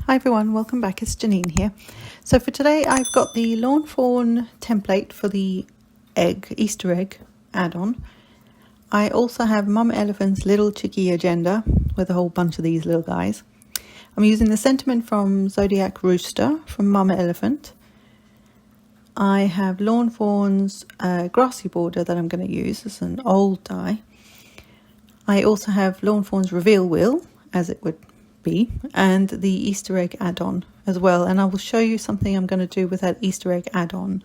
Hi everyone, welcome back. It's Janine here. So for today I've got the Lawn Fawn template for the Easter egg add-on. I also have Mum Elephant's Little Chicky Agenda with a whole bunch of these little guys. I'm using the sentiment from Zodiac Rooster from Mum Elephant. I have Lawn Fawn's grassy border that I'm going to use. It's an old die. I also have Lawn Fawn's Reveal Wheel, as it would be, and the Easter egg add-on as well, and I will show you something I'm going to do with that Easter egg add-on.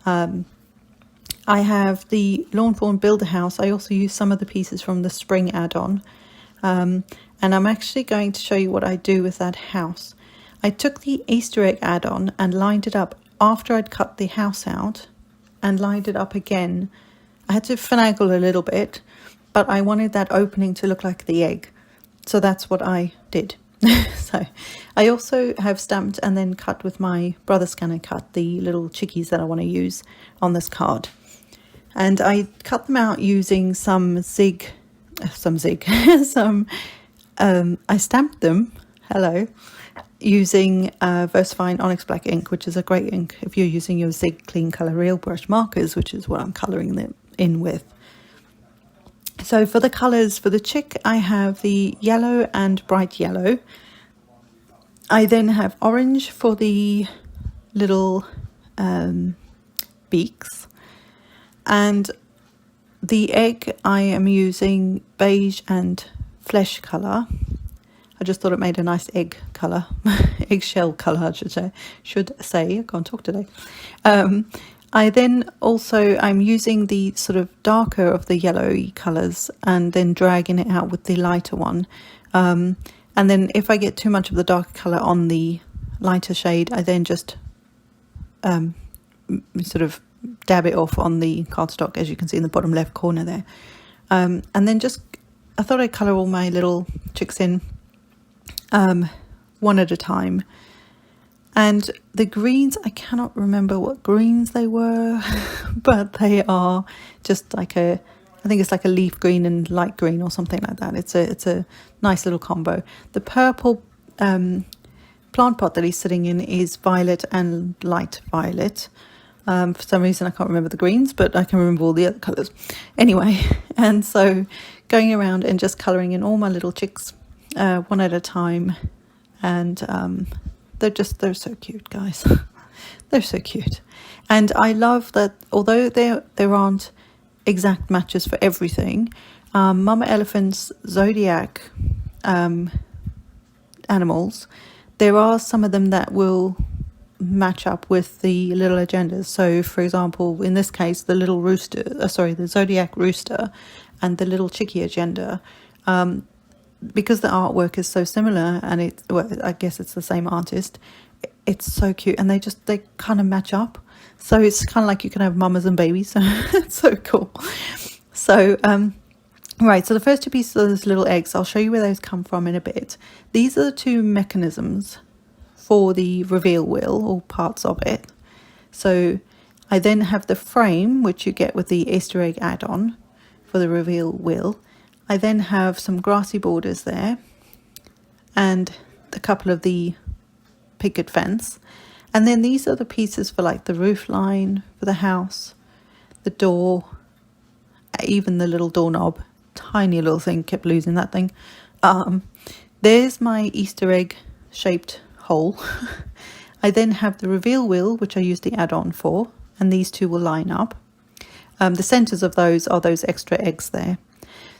I have the Lawn Fawn Builder House. I also use some of the pieces from the spring add-on, and I'm actually going to show you what I do with that house. I took the Easter egg add-on and lined it up after I'd cut the house out and lined it up again. I had to finagle a little bit, but I wanted that opening to look like the egg. So that's what I did. So I also have stamped and then cut with my brother scanner cut the little chickies that I want to use on this card. And I cut them out using I stamped them, using VersaFine Onyx Black ink, which is a great ink if you're using your Zig Clean Color Real Brush markers, which is what I'm colouring them in with. So for the colours for the chick, I have the yellow and bright yellow. I then have orange for the little beaks. And the egg, I am using beige and flesh colour. I just thought it made a nice egg colour, eggshell colour, I should say. I can't talk today. I'm using the sort of darker of the yellowy colours and then dragging it out with the lighter one. And then if I get too much of the darker colour on the lighter shade, I then just sort of dab it off on the cardstock, as you can see in the bottom left corner there. And then I thought I'd colour all my little chicks in one at a time. And the greens, I cannot remember what greens they were, but they are just like I think it's like a leaf green and light green or something like that. It's a nice little combo. The purple plant pot that he's sitting in is violet and light violet. For some reason I can't remember the greens, but I can remember all the other colours. Anyway, and so going around and just colouring in all my little chicks one at a time, and they're so cute, guys. They're so cute. And I love that although there aren't exact matches for everything, Mama Elephant's Zodiac animals, there are some of them that will match up with the little agendas. So for example, in this case, the little rooster, the Zodiac rooster and the little chickie agenda, because the artwork is so similar, and I guess it's the same artist, it's so cute, and they kind of match up. So it's kind of like you can have mamas and babies. It's so cool. So right, so the first two pieces of those little eggs, I'll show you where those come from in a bit. These are the two mechanisms for the reveal wheel, or parts of it. So I then have the frame, which you get with the Easter egg add-on for the reveal wheel. I then have some grassy borders there and a couple of the picket fence. And then these are the pieces for like the roof line for the house, the door, even the little doorknob. Tiny little thing, kept losing that thing. There's my Easter egg shaped hole. I then have the reveal wheel, which I use the add-on for, and these two will line up. The centers of those are those extra eggs there.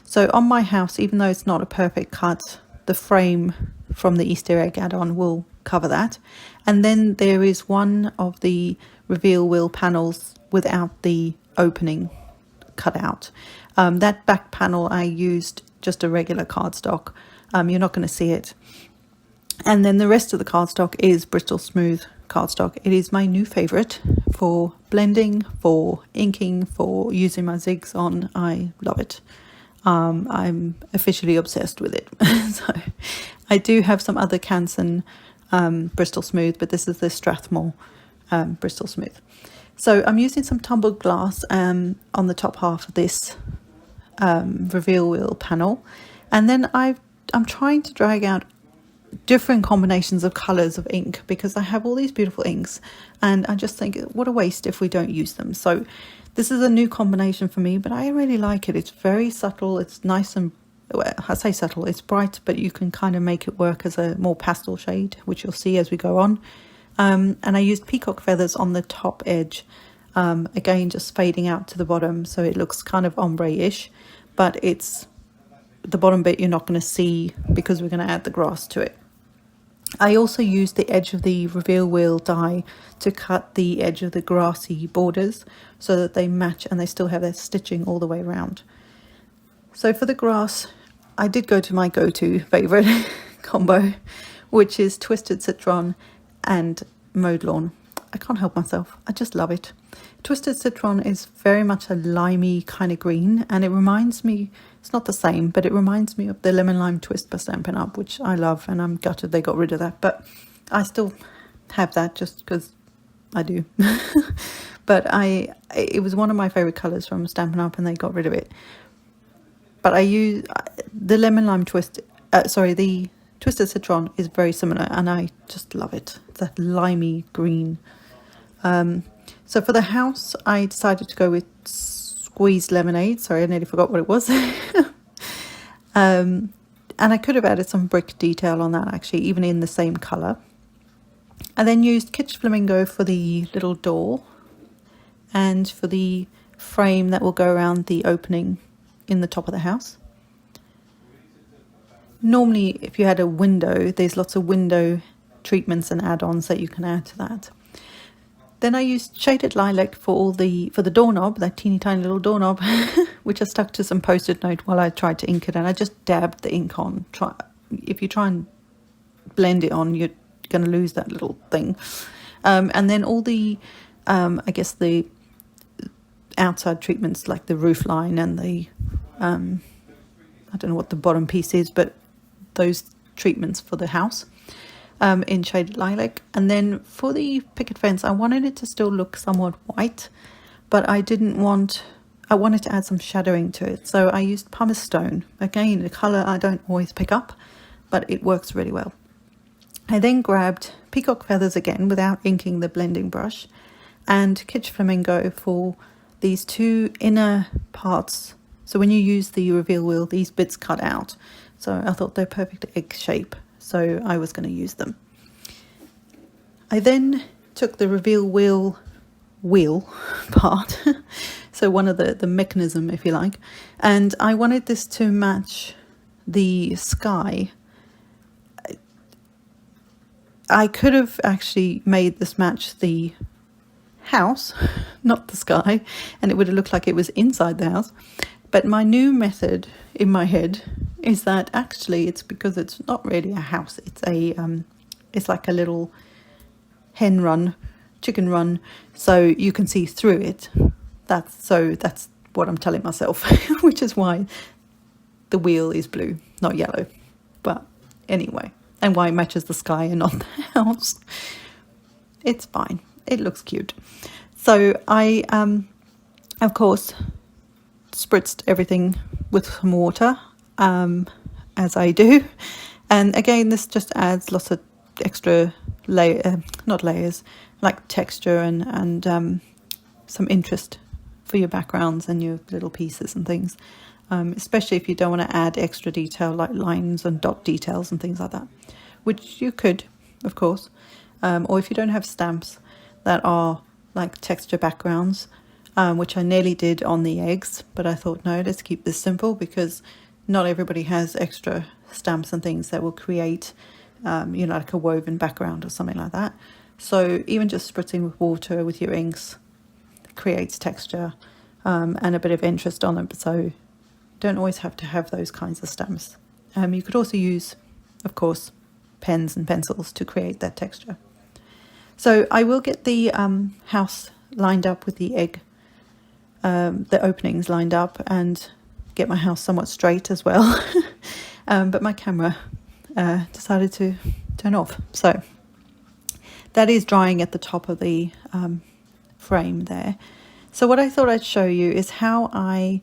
So on my house, even though it's not a perfect cut, the frame from the Easter egg add-on will cover that. And then there is one of the reveal wheel panels without the opening cut out. That back panel I used just a regular cardstock. You're not going to see it. And then the rest of the cardstock is Bristol Smooth cardstock. It is my new favorite for blending, for inking, for using my zigs on. I love it. I'm officially obsessed with it. So I do have some other Canson Bristol Smooth, but this is the Strathmore Bristol Smooth. So I'm using some tumbled glass on the top half of this reveal wheel panel, and then I'm trying to drag out different combinations of colors of ink, because I have all these beautiful inks and I just think what a waste if we don't use them. So this is a new combination for me, but I really like it. It's very subtle, it's nice and, well, I say subtle, it's bright, but you can kind of make it work as a more pastel shade, which you'll see as we go on. And I used peacock feathers on the top edge, again just fading out to the bottom so it looks kind of ombre-ish, but it's the bottom bit you're not going to see because we're going to add the grass to it. I also used the edge of the reveal wheel die to cut the edge of the grassy borders so that they match and they still have their stitching all the way around. So for the grass, I did go to my go-to favorite combo, which is Twisted Citron and Mowed Lawn. I can't help myself, I just love it. Twisted Citron is very much a limey kind of green, and it reminds me, it's not the same, but it reminds me of the Lemon Lime Twist by Stampin' Up, which I love, and I'm gutted they got rid of that, but I still have that just because I do. But it was one of my favorite colors from Stampin' Up and they got rid of it. But I use the Lemon Lime Twist, the Twisted Citron is very similar and I just love it, that limey green. So for the house, I decided to go with Squeezed Lemonade. Sorry, I nearly forgot what it was. And I could have added some brick detail on that actually, even in the same colour. I then used Kitsch Flamingo for the little door and for the frame that will go around the opening in the top of the house. Normally, if you had a window, there's lots of window treatments and add-ons that you can add to that. Then I used Shaded Lilac for the doorknob, that teeny tiny little doorknob, which I stuck to some post-it note while I tried to ink it, and I just dabbed the ink on. If you try and blend it on, you're going to lose that little thing. And then all the, I guess the outside treatments like the roof line and the, I don't know what the bottom piece is, but those treatments for the house. In Shaded Lilac. And then for the picket fence, I wanted it to still look somewhat white, but I wanted to add some shadowing to it, so I used pumice stone, again a colour I don't always pick up, but it works really well. I then grabbed peacock feathers again without inking the blending brush, and Kitsch Flamingo for these two inner parts. So when you use the reveal wheel, these bits cut out, so I thought they're perfect egg shape, so I was going to use them. I then took the reveal wheel part, so one of the mechanism, if you like, and I wanted this to match the sky. I could have actually made this match the house, not the sky, and it would have looked like it was inside the house. But my new method in my head is that actually it's because it's not really a house. It's like a little hen run, chicken run, so you can see through it. That's what I'm telling myself, which is why the wheel is blue, not yellow. But anyway, and why it matches the sky and not the house. It's fine. It looks cute. So I, of course, spritzed everything with some water, as I do. And again, this just adds lots of extra not layers, like texture and some interest for your backgrounds and your little pieces and things. Especially if you don't want to add extra detail like lines and dot details and things like that, which you could, of course. Or if you don't have stamps that are like texture backgrounds, which I nearly did on the eggs, but I thought, no, let's keep this simple because not everybody has extra stamps and things that will create, like a woven background or something like that. So even just spritzing with water with your inks creates texture and a bit of interest on it. So you don't always have to have those kinds of stamps. You could also use, of course, pens and pencils to create that texture. So I will get the house lined up with the egg, the openings lined up, and get my house somewhat straight as well. But my camera decided to turn off. So that is drying at the top of the frame there. So what I thought I'd show you is how I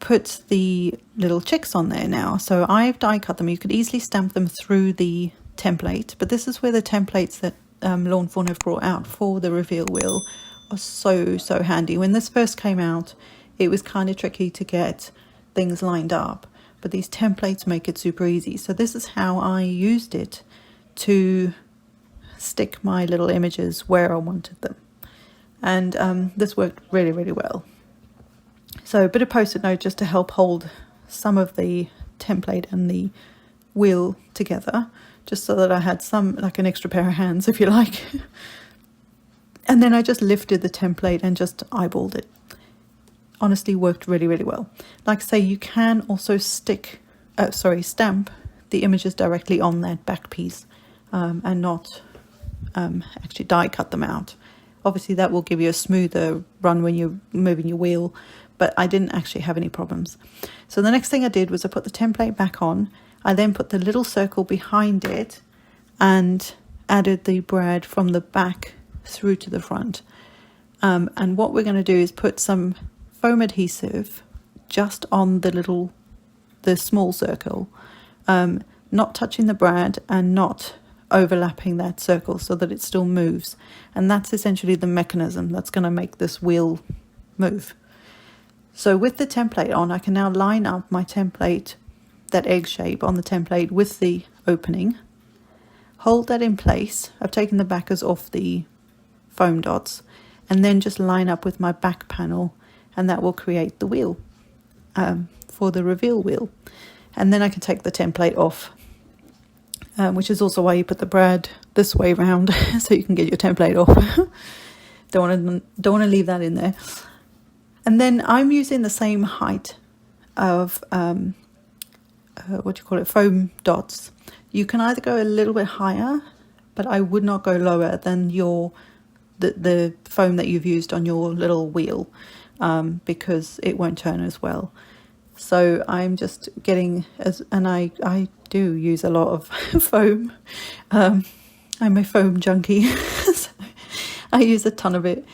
put the little chicks on there now. So I've die cut them. You could easily stamp them through the template, but this is where the templates that Lawn Fawn have brought out for the reveal wheel are so handy. When this first came out, it was kind of tricky to get things lined up, but these templates make it super easy. So this is how I used it to stick my little images where I wanted them, and this worked really well. So a bit of post-it note just to help hold some of the template and the wheel together, just so that I had some, like an extra pair of hands, if you like. And then I just lifted the template and just eyeballed it. Honestly, worked really well. Like I say, you can also stamp the images directly on that back piece, and not actually die cut them out. Obviously that will give you a smoother run when you're moving your wheel, but I didn't actually have any problems. So the next thing I did was I put the template back on. I then put the little circle behind it and added the brad from the back through to the front. And what we're going to do is put some foam adhesive just on the small circle, not touching the brad and not overlapping that circle, so that it still moves. And that's essentially the mechanism that's going to make this wheel move. So with the template on, I can now line up my template, that egg shape on the template, with the opening, hold that in place. I've taken the backers off the foam dots, and then just line up with my back panel, and that will create the wheel for the reveal wheel. And then I can take the template off, which is also why you put the brad this way round so you can get your template off. don't want to leave that in there. And then I'm using the same height of foam dots. You can either go a little bit higher, but I would not go lower than the foam that you've used on your little wheel, because it won't turn as well. So I'm just getting, and I do use a lot of foam. I'm a foam junkie, so I use a ton of it.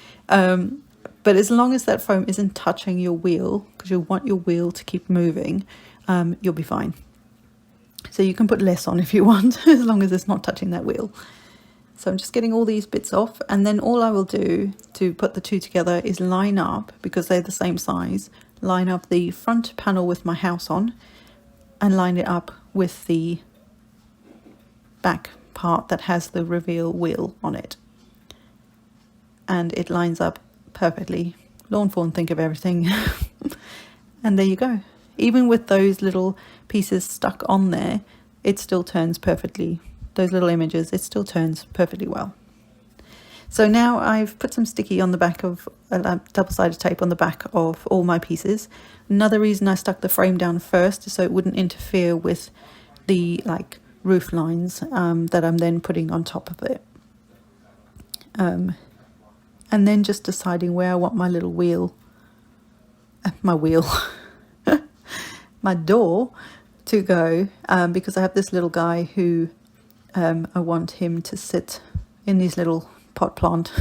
But as long as that foam isn't touching your wheel, because you want your wheel to keep moving, you'll be fine. So you can put less on if you want, as long as it's not touching that wheel. So I'm just getting all these bits off, and then all I will do to put the two together is line up, because they're the same size, line up the front panel with my house on, and line it up with the back part that has the reveal wheel on it. And it lines up perfectly. Lawn Fawn think of everything. And there you go. Even with those little pieces stuck on there, it still turns perfectly. Those little images, it still turns perfectly well. So now I've put some sticky on the back of double-sided tape on the back of all my pieces. Another reason I stuck the frame down first is so it wouldn't interfere with the roof lines that I'm then putting on top of it. And then just deciding where I want my little wheel, my door to go, because I have this little guy who I want him to sit in his little pot plant.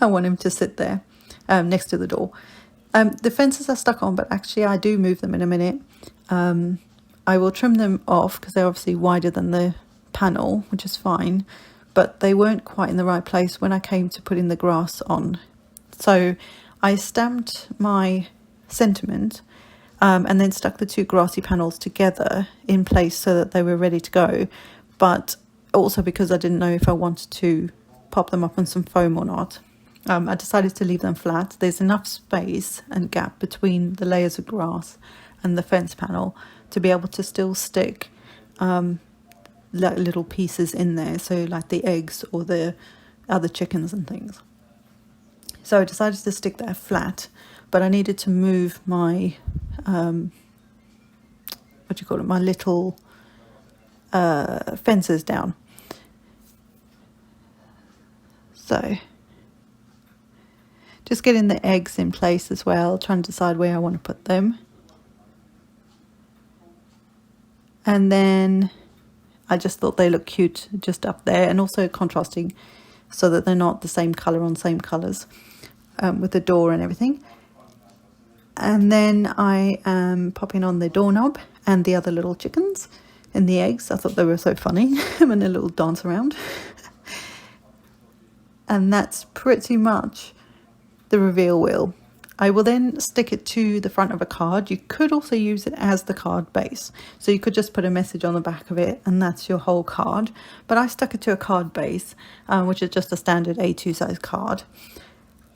I want him to sit there next to the door. The fences are stuck on, but actually I do move them in a minute. I will trim them off because they're obviously wider than the panel, which is fine, but they weren't quite in the right place when I came to putting the grass on. So I stamped my sentiment and then stuck the two grassy panels together in place so that they were ready to go, but also because I didn't know if I wanted to pop them up on some foam or not. I decided to leave them flat. There's enough space and gap between the layers of grass and the fence panel to be able to still stick little pieces in there, so like the eggs or the other chickens and things. So I decided to stick that flat, but I needed to move my my little fences down. So just getting the eggs in place as well, trying to decide where I want to put them. And then I just thought they look cute just up there, and also contrasting so that they're not the same colour on same colours with the door and everything. And then I am popping on the doorknob and the other little chickens in the eggs. I thought they were so funny when they little dance around. And that's pretty much the reveal wheel. I will then stick it to the front of a card. You could also use it as the card base. So you could just put a message on the back of it and that's your whole card. But I stuck it to a card base, which is just a standard A2 size card.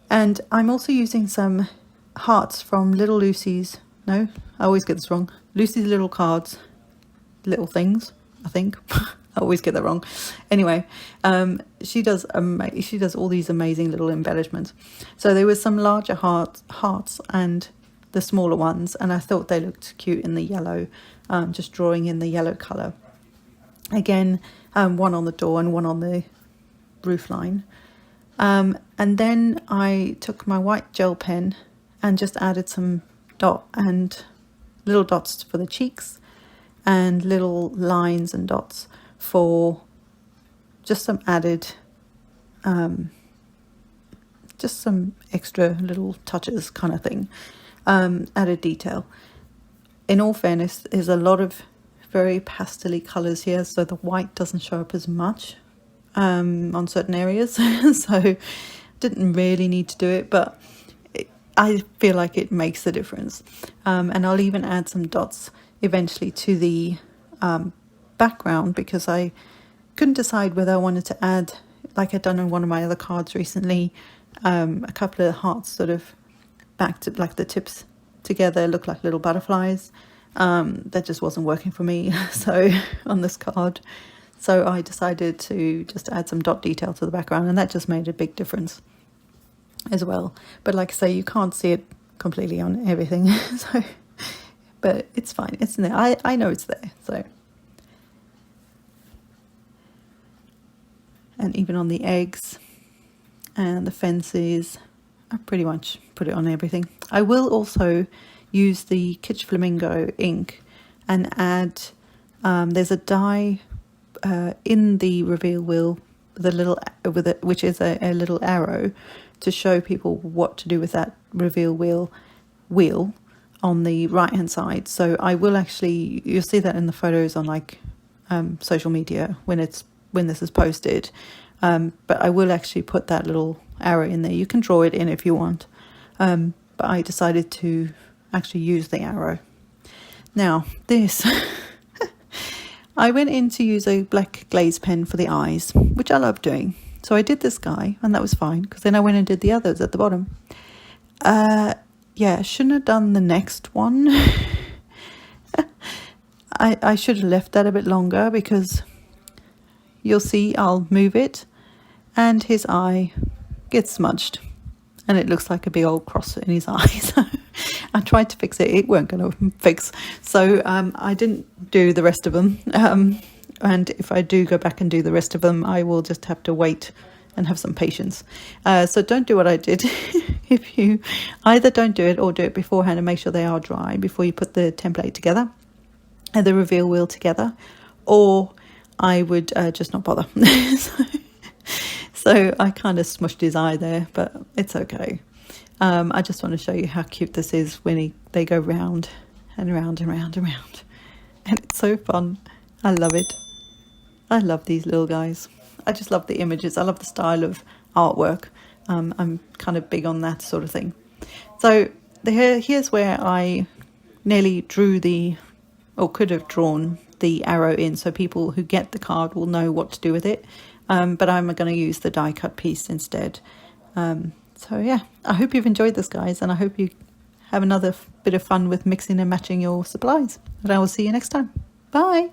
And I'm also using some hearts from Little Lucy's, no, I always get this wrong, Lucy's Little Cards, Little Things, I think. I always get that wrong. Anyway, she does all these amazing little embellishments. So there was some larger hearts and the smaller ones, and I thought they looked cute in the yellow, just drawing in the yellow colour. Again, one on the door and one on the roof line. And then I took my white gel pen and just added some little dots for the cheeks and little lines and dots for just some added, just some extra little touches kind of thing, added detail. In all fairness, there's a lot of very pastel-y colours here, so the white doesn't show up as much on certain areas. So didn't really need to do it, but I feel like it makes a difference. And I'll even add some dots eventually to the background, because I couldn't decide whether I wanted to add, like I'd done on one of my other cards recently, a couple of hearts sort of back to, like the tips together look like little butterflies. That just wasn't working for me so on this card, so I decided to just add some dot detail to the background, and that just made a big difference as well. But like I say, you can't see it completely on everything. So but it's fine, it's in there. I know it's there. So, and even on the eggs and the fences, I pretty much put it on everything. I will also use the Kitsch Flamingo ink and add, there's a die in the reveal wheel which is a little arrow to show people what to do with that reveal wheel on the right hand side. So I will actually, you'll see that in the photos on like social media when this is posted, but I will actually put that little arrow in there. You can draw it in if you want, but I decided to actually use the arrow. Now this I went in to use a black glaze pen for the eyes, which I love doing. So I did this guy and that was fine, because then I went and did the others at the bottom. Yeah, shouldn't have done the next one. I should have left that a bit longer, because you'll see I'll move it and his eye gets smudged and it looks like a big old cross in his eye. So I tried to fix it, it weren't going to fix. So I didn't do the rest of them. And if I do go back and do the rest of them, I will just have to wait and have some patience. So don't do what I did. If you either don't do it or do it beforehand and make sure they are dry before you put the template together and the reveal wheel together, or I would just not bother. So I kind of smushed his eye there, but it's okay. I just want to show you how cute this is when they go round and round and round and round, and it's so fun. I love it. I love these little guys. I just love the images. I love the style of artwork. I'm kind of big on that sort of thing. So here's where I nearly drew or could have drawn the arrow in, so people who get the card will know what to do with it. But I'm going to use the die cut piece instead. So yeah, I hope you've enjoyed this, guys, and I hope you have another bit of fun with mixing and matching your supplies. And I will see you next time. Bye.